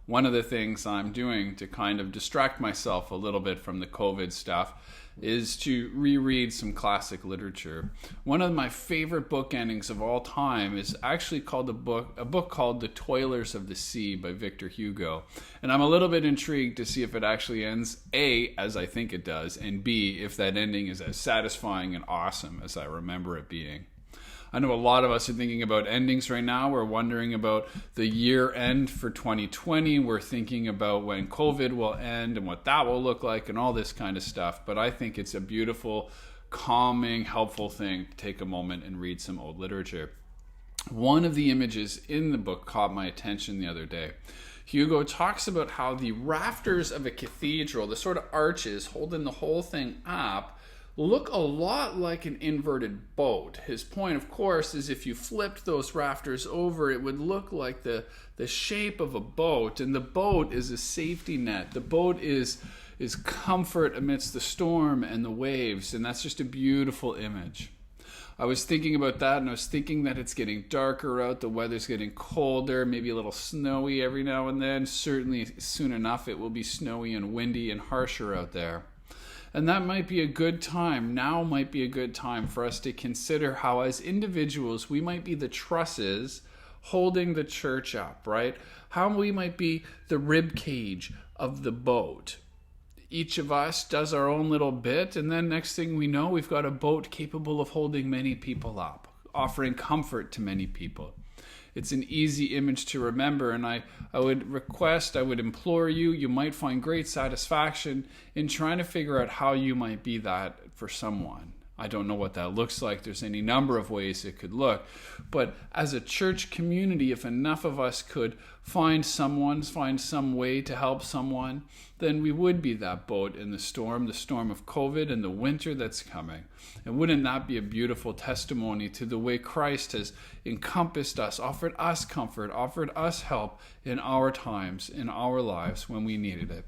one of the things I'm doing to kind of distract myself a little bit from the COVID stuff is to reread some classic literature. One of my favorite book endings of all time is actually called a book called The Toilers of the Sea by Victor Hugo. And I'm a little bit intrigued to see if it actually ends, A, as I think it does, and B, if that ending is as satisfying and awesome as I remember it being. I know a lot of us are thinking about endings right now. We're wondering about the year end for 2020. We're thinking about when COVID will end and what that will look like and all this kind of stuff. But I think it's a beautiful, calming, helpful thing to take a moment and read some old literature. One of the images in the book caught my attention the other day. Hugo talks about how the rafters of a cathedral, the sort of arches holding the whole thing up, look a lot like an inverted boat. His point, of course, is if you flipped those rafters over, it would look like the shape of a boat, and the boat is a safety net. The boat is comfort amidst the storm and the waves, and that's just a beautiful image. I was thinking about that, and I was thinking that it's getting darker out, the weather's getting colder, maybe a little snowy every now and then. Certainly soon enough it will be snowy and windy and harsher out there. And that might be a good time. Now might be a good time for us to consider how as individuals we might be the trusses holding the church up, right? How we might be the rib cage of the boat. Each of us does our own little bit, and then next thing we know, we've got a boat capable of holding many people up, offering comfort to many people. It's an easy image to remember, and I would implore you, you might find great satisfaction in trying to figure out how you might be that for someone. I don't know what that looks like. There's any number of ways it could look. But as a church community, if enough of us could find some way to help someone, then we would be that boat in the storm of COVID and the winter that's coming. And wouldn't that be a beautiful testimony to the way Christ has encompassed us, offered us comfort, offered us help in our times, in our lives when we needed it?